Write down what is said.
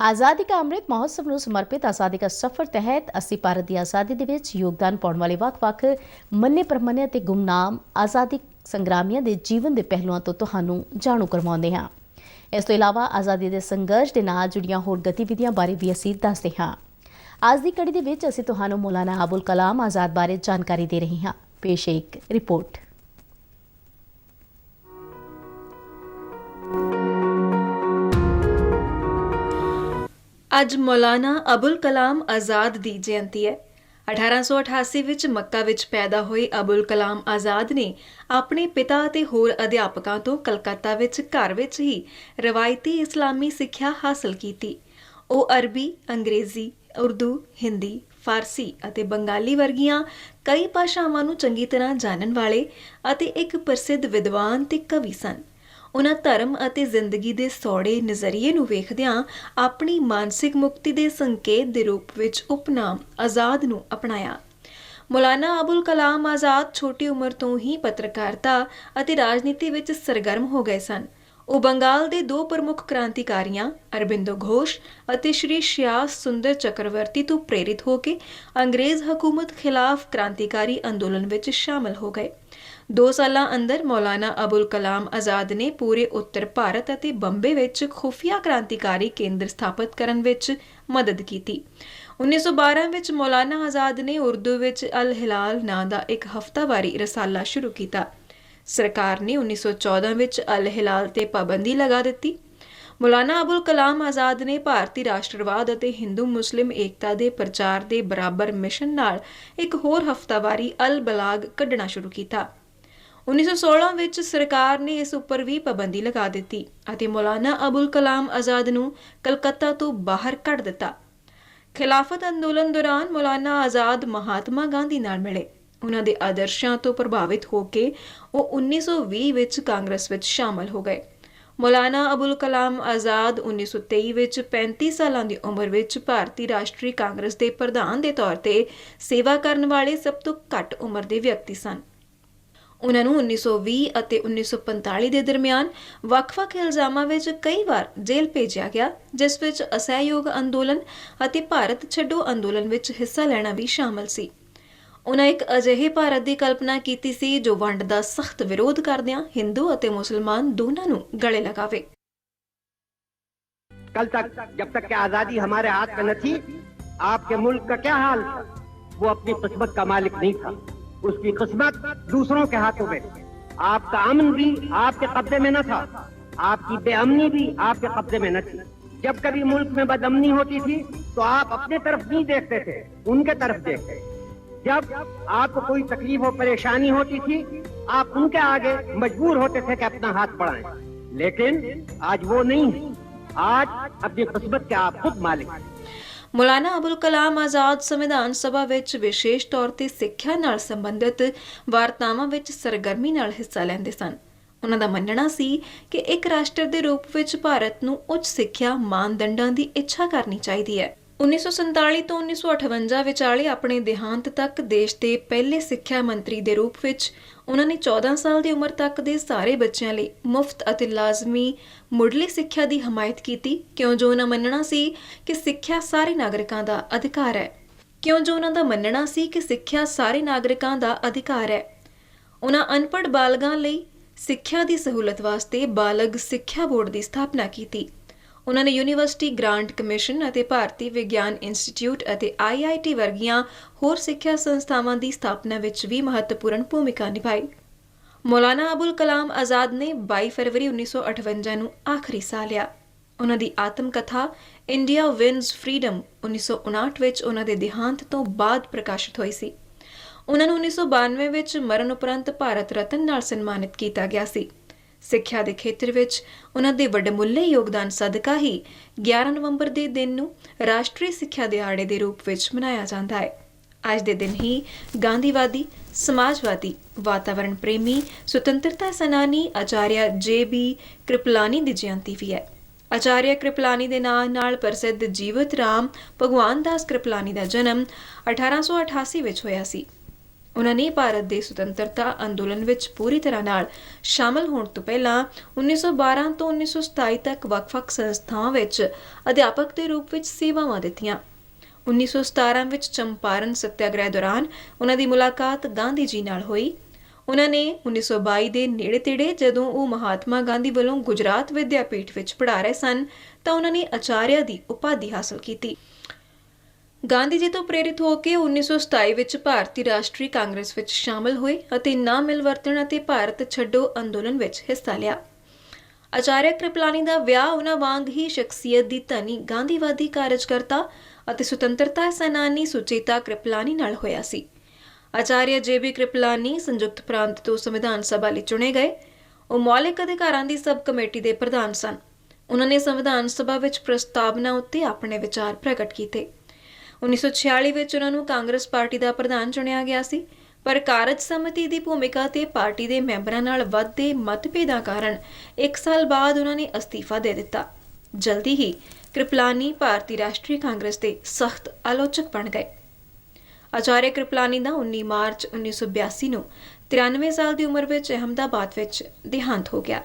ਆਜ਼ਾਦੀ ਕਾ ਅੰਮ੍ਰਿਤ ਮਹੋਤਸਵ ਨੂੰ ਸਮਰਪਿਤ ਆਜ਼ਾਦੀ ਕਾ ਸਫ਼ਰ ਤਹਿਤ ਅਸੀਂ ਭਾਰਤ ਦੀ ਆਜ਼ਾਦੀ ਦੇ ਵਿੱਚ ਯੋਗਦਾਨ ਪਾਉਣ ਵਾਲੇ ਵੱਖ-ਵੱਖ ਮੰਨੇ ਪ੍ਰਮੰਨੇ ਅਤੇ ਗੁਮਨਾਮ ਆਜ਼ਾਦੀ ਸੰਗਰਾਮੀਆਂ ਦੇ ਜੀਵਨ ਦੇ ਪਹਿਲੂਆਂ ਤੋਂ ਤੁਹਾਨੂੰ ਜਾਣੂ ਕਰਵਾਉਂਦੇ ਹਾਂ। ਇਸ ਤੋਂ ਇਲਾਵਾ ਆਜ਼ਾਦੀ ਦੇ ਸੰਘਰਸ਼ ਦੇ ਨਾਲ ਜੁੜੀਆਂ ਹੋਰ ਗਤੀਵਿਧੀਆਂ ਬਾਰੇ ਵੀ ਅਸੀਂ ਦੱਸਦੇ ਹਾਂ। ਅੱਜ ਦੀ ਕੜੀ ਦੇ ਵਿੱਚ ਅਸੀਂ ਤੁਹਾਨੂੰ ਮੌਲਾਨਾ ਅਬੁਲ ਕਲਾਮ ਆਜ਼ਾਦ ਬਾਰੇ ਜਾਣਕਾਰੀ ਦੇ ਰਹੇ ਹਾਂ। ਪੇਸ਼ ਹੈ ਇੱਕ ਰਿਪੋਰਟ। ਅੱਜ ਮੌਲਾਨਾ ਅਬੁਲ ਕਲਾਮ ਆਜ਼ਾਦ ਦੀ ਜਯੰਤੀ ਹੈ। 1888 ਵਿੱਚ ਮੱਕਾ ਵਿੱਚ ਪੈਦਾ ਹੋਏ ਅਬੁਲ ਕਲਾਮ ਆਜ਼ਾਦ ਨੇ ਆਪਣੇ ਪਿਤਾ ਅਤੇ ਹੋਰ ਅਧਿਆਪਕਾਂ ਤੋਂ ਕਲਕੱਤਾ ਵਿੱਚ ਘਰ ਵਿੱਚ ਹੀ ਰਵਾਇਤੀ ਇਸਲਾਮੀ ਸਿੱਖਿਆ ਹਾਸਲ ਕੀਤੀ। ਉਹ ਅਰਬੀ, ਅੰਗਰੇਜ਼ੀ, ਉਰਦੂ, ਹਿੰਦੀ, ਫਾਰਸੀ ਅਤੇ ਬੰਗਾਲੀ ਵਰਗੀਆਂ ਕਈ ਭਾਸ਼ਾਵਾਂ ਨੂੰ ਚੰਗੀ ਤਰ੍ਹਾਂ ਜਾਣਨ ਵਾਲੇ ਅਤੇ ਇੱਕ ਪ੍ਰਸਿੱਧ ਵਿਦਵਾਨ ਤੇ ਕਵੀ ਸਨ। ਉਹਨਾਂ ਧਰਮ ਅਤੇ ਜ਼ਿੰਦਗੀ ਦੇ ਸੌੜੇ ਨਜ਼ਰੀਏ ਨੂੰ ਵੇਖਦਿਆਂ ਆਪਣੀ ਮਾਨਸਿਕ ਮੁਕਤੀ ਦੇ ਸੰਕੇਤ ਦੇ ਰੂਪ ਵਿੱਚ ਉਪਨਾਮ ਆਜ਼ਾਦ ਨੂੰ ਅਪਣਾਇਆ। ਮੌਲਾਨਾ ਅਬੁਲ ਕਲਾਮ ਆਜ਼ਾਦ ਛੋਟੀ ਉਮਰ ਤੋਂ ਹੀ ਪੱਤਰਕਾਰਤਾ ਅਤੇ ਰਾਜਨੀਤੀ ਵਿੱਚ ਸਰਗਰਮ ਹੋ ਗਏ ਸਨ। ਉਹ ਬੰਗਾਲ ਦੇ ਦੋ ਪ੍ਰਮੁੱਖ ਕ੍ਰਾਂਤੀਕਾਰੀਆਂ ਅਰਬਿੰਦੋ ਘੋਸ਼ ਅਤੇ ਸ਼੍ਰੀ ਸ਼ਿਆਸ ਸੁੰਦਰ ਚੱਕਰਵਰਤੀ ਤੋਂ ਪ੍ਰੇਰਿਤ ਹੋ ਕੇ ਅੰਗਰੇਜ਼ ਹਕੂਮਤ ਖਿਲਾਫ ਕ੍ਰਾਂਤੀਕਾਰੀ ਅੰਦੋਲਨ ਵਿੱਚ ਸ਼ਾਮਲ ਹੋ ਗਏ। 2 ਸਾਲਾਂ ਅੰਦਰ ਮੌਲਾਨਾ ਅਬੁਲ ਕਲਾਮ ਆਜ਼ਾਦ ਨੇ ਪੂਰੇ ਉੱਤਰ ਭਾਰਤ ਅਤੇ ਬੰਬੇ ਵਿੱਚ ਖੁਫੀਆ ਕ੍ਰਾਂਤੀਕਾਰੀ ਕੇਂਦਰ ਸਥਾਪਿਤ ਕਰਨ ਵਿੱਚ ਮਦਦ ਕੀਤੀ। 1912 ਵਿੱਚ ਮੌਲਾਨਾ ਆਜ਼ਾਦ ਨੇ ਉਰਦੂ ਵਿੱਚ ਅਲ ਹਿਲਾਲ ਨਾਂ ਦਾ ਇੱਕ ਹਫ਼ਤਾਵਾਰੀ ਰਸਾਲਾ ਸ਼ੁਰੂ ਕੀਤਾ। ਸਰਕਾਰ ਨੇ 1914 ਵਿੱਚ ਅਲ ਹਿਲਾਲ ਤੇ ਪਾਬੰਦੀ ਲਗਾ ਦਿੱਤੀ। ਮੌਲਾਨਾ ਅਬੁਲ ਕਲਾਮ ਆਜ਼ਾਦ ਨੇ ਭਾਰਤੀ ਰਾਸ਼ਟਰਵਾਦ ਅਤੇ ਹਿੰਦੂ ਮੁਸਲਿਮ ਏਕਤਾ ਦੇ ਪ੍ਰਚਾਰ ਦੇ ਬਰਾਬਰ ਮਿਸ਼ਨ ਨਾਲ ਇੱਕ ਹੋਰ ਹਫ਼ਤਾਵਾਰੀ ਅਲ ਬਲਾਗ ਕੱਢਣਾ ਸ਼ੁਰੂ ਕੀਤਾ। 1916 ਵਿੱਚ ਸਰਕਾਰ ਨੇ ਇਸ ਉੱਪਰ ਵੀ ਪਾਬੰਦੀ ਲਗਾ ਦਿੱਤੀ ਅਤੇ ਮੌਲਾਨਾ ਅਬੁਲ ਕਲਾਮ ਆਜ਼ਾਦ ਨੂੰ ਕਲਕੱਤਾ ਤੋਂ ਬਾਹਰ ਕੱਢ ਦਿੱਤਾ। ਖਿਲਾਫਤ ਅੰਦੋਲਨ ਦੌਰਾਨ ਮੌਲਾਨਾ ਆਜ਼ਾਦ ਮਹਾਤਮਾ ਗਾਂਧੀ ਨਾਲ ਮਿਲੇ। ਉਹਨਾਂ ਦੇ ਆਦਰਸ਼ਾਂ ਤੋਂ ਪ੍ਰਭਾਵਿਤ ਹੋ ਕੇ ਉਹ 1920 ਵਿੱਚ ਕਾਂਗਰਸ ਵਿੱਚ ਸ਼ਾਮਲ ਹੋ ਗਏ। ਮੌਲਾਨਾ ਅਬੁਲ ਕਲਾਮ ਆਜ਼ਾਦ 1923 ਵਿੱਚ 35 ਸਾਲਾਂ ਦੀ ਉਮਰ ਵਿੱਚ ਭਾਰਤੀ ਰਾਸ਼ਟਰੀ ਕਾਂਗਰਸ ਦੇ ਪ੍ਰਧਾਨ ਦੇ ਤੌਰ ਤੇ ਸੇਵਾ ਕਰਨ ਵਾਲੇ ਸਭ ਤੋਂ ਘੱਟ ਉਮਰ ਦੇ ਵਿਅਕਤੀ ਸਨ। ਉਹਨਾਂ ਨੂੰ 1920 ਅਤੇ 1945 ਦੇ ਦਰਮਿਆਨ ਵੱਖ-ਵੱਖ ਇਲਜ਼ਾਮਾਂ ਵਿੱਚ ਕਈ ਵਾਰ ਜੇਲ੍ਹ ਭੇਜਿਆ ਗਿਆ, ਜਿਸ ਵਿੱਚ ਅਸਹਿਯੋਗ ਅੰਦੋਲਨ ਅਤੇ ਭਾਰਤ ਛੱਡੋ ਅੰਦੋਲਨ ਵਿੱਚ ਹਿੱਸਾ ਲੈਣਾ ਵੀ ਸ਼ਾਮਲ ਸੀ। ਉਹਨਾਂ ਇੱਕ ਅਜਿਹੇ ਭਾਰਤ ਦੀ ਕਲਪਨਾ ਕੀਤੀ ਸੀ ਜੋ ਵੰਡ ਦਾ ਸਖਤ ਵਿਰੋਧ ਕਰਦਿਆਂ ਹਿੰਦੂ ਅਤੇ ਮੁਸਲਮਾਨ ਦੋਨਾਂ ਨੂੰ ਗਲੇ ਲਗਾਵੇ। कल तक जब तक कि आजादी हमारे हाथ में न थी, आपके मुल्क का क्या हाल था? वो अपनी किस्मत का मालिक नहीं था, उसकी किस्मत दूसरों के हाथों में। आपका अमन भी आपके कब्जे में न था, आपकी बेअमनी भी आपके कब्जे में न थी। जब कभी मुल्क में बदअमनी होती थी तो आप अपने तरफ नहीं देखते थे, उनके तरफ देखते। जब आपको कोई तकलीफ और परेशानी होती थी आप उनके आगे मजबूर होते थे कि अपना हाथ बढ़ाएं, लेकिन आज वो नहीं है। आज अपनी किस्मत के आप खुद मालिक हैं। ਮੌਲਾਨਾ ਅਬੁਲ ਕਲਾਮ ਆਜ਼ਾਦ ਸੰਵਿਧਾਨ ਸਭਾ ਵਿੱਚ ਵਿਸ਼ੇਸ਼ ਤੌਰ ਤੇ ਸਿੱਖਿਆ ਨਾਲ ਸੰਬੰਧਿਤ ਵਾਰਤਾਵਾਂ ਵਿੱਚ ਸਰਗਰਮੀ ਨਾਲ ਹਿੱਸਾ ਲੈਂਦੇ ਸਨ। ਉਹਨਾਂ ਦਾ ਮੰਨਣਾ ਸੀ ਕਿ ਇੱਕ ਰਾਸ਼ਟਰ ਦੇ ਰੂਪ ਵਿੱਚ ਭਾਰਤ ਨੂੰ ਉੱਚ ਸਿੱਖਿਆ ਮਾਨਦੰਡਾਂ ਦੀ ਇੱਛਾ ਕਰਨੀ ਚਾਹੀਦੀ ਹੈ। 1947 ਤੋਂ 1958 ਵਿਚਾਲੇ ਆਪਣੇ ਦੇਹਾਂਤ ਤੱਕ ਦੇਸ਼ ਦੇ ਪਹਿਲੇ ਸਿੱਖਿਆ ਮੰਤਰੀ ਦੇ ਰੂਪ ਵਿੱਚ ਉਹਨਾਂ ਨੇ 14 ਸਾਲ ਦੀ ਉਮਰ ਤੱਕ ਦੇ ਸਾਰੇ ਬੱਚਿਆਂ ਲਈ ਮੁਫਤ ਅਤੇ ਲਾਜ਼ਮੀ ਮੁੱਢਲੀ ਸਿੱਖਿਆ ਦੀ ਹਮਾਇਤ ਕੀਤੀ, ਕਿਉਂ ਜੋ ਉਹਨਾਂ ਮੰਨਣਾ ਸੀ ਕਿ ਸਿੱਖਿਆ ਸਾਰੇ ਨਾਗਰਿਕਾਂ ਦਾ ਅਧਿਕਾਰ ਹੈ। ਉਹਨਾਂ ਅਨਪੜ੍ਹ ਬਾਲਗਾਂ ਲਈ ਸਿੱਖਿਆ ਦੀ ਸਹੂਲਤ ਵਾਸਤੇ ਬਾਲਗ ਸਿੱਖਿਆ ਬੋਰਡ ਦੀ ਸਥਾਪਨਾ ਕੀਤੀ। ਉਹਨਾਂ ਨੇ ਯੂਨੀਵਰਸਿਟੀ ਗ੍ਰਾਂਟ ਕਮਿਸ਼ਨ ਅਤੇ ਭਾਰਤੀ ਵਿਗਿਆਨ ਇੰਸਟੀਚਿਊਟ ਅਤੇ IIT ਵਰਗੀਆਂ ਹੋਰ ਸਿੱਖਿਆ ਸੰਸਥਾਵਾਂ ਦੀ ਸਥਾਪਨਾ ਵਿੱਚ ਵੀ ਮਹੱਤਵਪੂਰਨ ਭੂਮਿਕਾ ਨਿਭਾਈ। ਮੌਲਾਨਾ ਅਬੁਲ ਕਲਾਮ ਆਜ਼ਾਦ ਨੇ 22 ਫਰਵਰੀ 1958 ਨੂੰ ਆਖਰੀ ਸਾਹ ਲਿਆ। ਉਹਨਾਂ ਦੀ ਆਤਮ ਕਥਾ ਇੰਡੀਆ ਵਿਨਸ ਫਰੀडम 1959 ਵਿੱਚ ਉਹਨਾਂ ਦੇ ਦੇਹਾਂਤ ਤੋਂ ਬਾਅਦ ਪ੍ਰਕਾਸ਼ਿਤ ਹੋਈ ਸੀ। ਉਹਨਾਂ ਨੂੰ 1992 ਵਿੱਚ ਮਰਨ ਉਪਰੰਤ ਭਾਰਤ ਰਤਨ ਨਾਲ ਸਨਮਾਨਿਤ ਕੀਤਾ ਗਿਆ ਸੀ। ਸਿੱਖਿਆ ਦੇ ਖੇਤਰ ਵਿੱਚ ਉਹਨਾਂ ਦੇ ਵੱਡਮੁੱਲੇ ਯੋਗਦਾਨ ਸਦਕਾ ਹੀ 11 ਨਵੰਬਰ ਦੇ ਦਿਨ ਨੂੰ ਰਾਸ਼ਟਰੀ ਸਿੱਖਿਆ ਦਿਹਾੜੇ ਦੇ ਰੂਪ ਵਿੱਚ ਮਨਾਇਆ ਜਾਂਦਾ ਹੈ। ਅੱਜ ਦੇ ਦਿਨ ਹੀ ਗਾਂਧੀਵਾਦੀ, ਸਮਾਜਵਾਦੀ, ਵਾਤਾਵਰਣ ਪ੍ਰੇਮੀ, ਸੁਤੰਤਰਤਾ ਸੈਨਾਨੀ ਆਚਾਰਿਆ JB ਕ੍ਰਿਪਲਾਨੀ ਦੀ ਜਯੰਤੀ ਵੀ ਹੈ। ਆਚਾਰਿਆ ਕ੍ਰਿਪਲਾਨੀ ਦੇ ਨਾਂ ਨਾਲ ਪ੍ਰਸਿੱਧ ਜੀਵਤ ਰਾਮ ਭਗਵਾਨ ਦਾਸ ਕ੍ਰਿਪਲਾਨੀ ਦਾ ਜਨਮ 1888 ਵਿੱਚ ਹੋਇਆ ਸੀ। ਉਹਨਾਂ ਨੇ ਭਾਰਤ ਦੇ ਸੁਤੰਤਰਤਾ ਅੰਦੋਲਨ ਵਿੱਚ ਪੂਰੀ ਤਰ੍ਹਾਂ ਨਾਲ ਸ਼ਾਮਲ ਹੋਣ ਤੋਂ ਪਹਿਲਾਂ 1912 ਤੋਂ 1927 ਤੱਕ ਵੱਖ-ਵੱਖ ਸੰਸਥਾਵਾਂ ਵਿੱਚ ਅਧਿਆਪਕ ਦੇ ਰੂਪ ਵਿੱਚ ਸੇਵਾਵਾਂ ਦਿੱਤੀਆਂ। 1917 ਵਿੱਚ ਚੰਪਾਰਨ ਸੱਤਿਆਗ੍ਰਹਿ ਦੌਰਾਨ ਉਹਨਾਂ ਦੀ ਮੁਲਾਕਾਤ ਗਾਂਧੀ ਜੀ ਨਾਲ ਹੋਈ। ਉਹਨਾਂ ਨੇ 1922 ਦੇ ਨੇੜੇ-ਤੇੜੇ ਜਦੋਂ ਉਹ ਮਹਾਤਮਾ ਗਾਂਧੀ ਵੱਲੋਂ ਗੁਜਰਾਤ ਵਿਦਿਆਪੀਠ ਵਿੱਚ ਪੜ੍ਹਾ ਰਹੇ ਸਨ ਤਾਂ ਉਹਨਾਂ ਨੇ ਆਚਾਰਿਆ ਦੀ ਉਪਾਧੀ ਹਾਸਲ ਕੀਤੀ। ਗਾਂਧੀ ਜੀ ਤੋਂ ਪ੍ਰੇਰਿਤ ਹੋ ਕੇ 1927 ਵਿੱਚ ਭਾਰਤੀ ਰਾਸ਼ਟਰੀ ਕਾਂਗਰਸ ਵਿੱਚ ਸ਼ਾਮਲ ਹੋਏ ਅਤੇ ਨਾ ਮਿਲਵਰਤਣ ਅਤੇ ਭਾਰਤ ਛੱਡੋ ਅੰਦੋਲਨ ਵਿੱਚ ਹਿੱਸਾ ਲਿਆ। ਆਚਾਰਿਆ ਕ੍ਰਿਪਲਾਨੀ ਦਾ ਵਿਆਹ ਉਹਨਾਂ ਵਾਂਗ ਹੀ ਸ਼ਖਸੀਅਤ ਦੀ ਧਨੀ ਗਾਂਧੀਵਾਦੀ ਕਾਰਜਕਰਤਾ ਅਤੇ ਸੁਤੰਤਰਤਾ ਸੈਨਾਨੀ ਸੁਚੇਤਾ ਕ੍ਰਿਪਲਾਨੀ ਨਾਲ ਹੋਇਆ ਸੀ। ਆਚਾਰਿਆ ਜੇ.ਬੀ. ਕ੍ਰਿਪਲਾਨੀ ਸੰਯੁਕਤ ਪ੍ਰਾਂਤ ਤੋਂ ਸੰਵਿਧਾਨ ਸਭਾ ਲਈ ਚੁਣੇ ਗਏ। ਉਹ ਮੌਲਿਕ ਅਧਿਕਾਰਾਂ ਦੀ ਸਬ ਕਮੇਟੀ ਦੇ ਪ੍ਰਧਾਨ ਸਨ। ਉਹਨਾਂ ਨੇ ਸੰਵਿਧਾਨ ਸਭਾ ਵਿੱਚ ਪ੍ਰਸਤਾਵਨਾ ਉੱਤੇ ਆਪਣੇ ਵਿਚਾਰ ਪ੍ਰਗਟ ਕੀਤੇ। 1946 ਵਿੱਚ ਉਹਨਾਂ ਨੂੰ ਕਾਂਗਰਸ ਪਾਰਟੀ ਦਾ ਪ੍ਰਧਾਨ ਚੁਣਿਆ ਗਿਆ ਸੀ, ਪਰ ਕਾਰਜ ਸਮਿਤੀ ਦੀ ਭੂਮਿਕਾ ਤੇ ਪਾਰਟੀ ਦੇ ਮੈਂਬਰਾਂ ਨਾਲ ਵੱਧਦੇ ਮਤਭੇਦਾਂ ਕਾਰਨ 1 ਸਾਲ ਬਾਅਦ ਉਹਨਾਂ ਨੇ ਅਸਤੀਫਾ ਦੇ ਦਿੱਤਾ। ਜਲਦੀ ਹੀ ਕ੍ਰਿਪਲਾਨੀ ਭਾਰਤੀ ਰਾਸ਼ਟਰੀ ਕਾਂਗਰਸ ਦੇ ਸਖਤ ਆਲੋਚਕ ਬਣ ਗਏ। ਆਚਾਰਿਆ ਕ੍ਰਿਪਲਾਨੀ ਦਾ 19 ਮਾਰਚ 1982 ਨੂੰ 93 ਸਾਲ ਦੀ ਉਮਰ ਵਿੱਚ ਅਹਿਮਦਾਬਾਦ ਵਿੱਚ ਦੇਹਾਂਤ ਹੋ ਗਿਆ।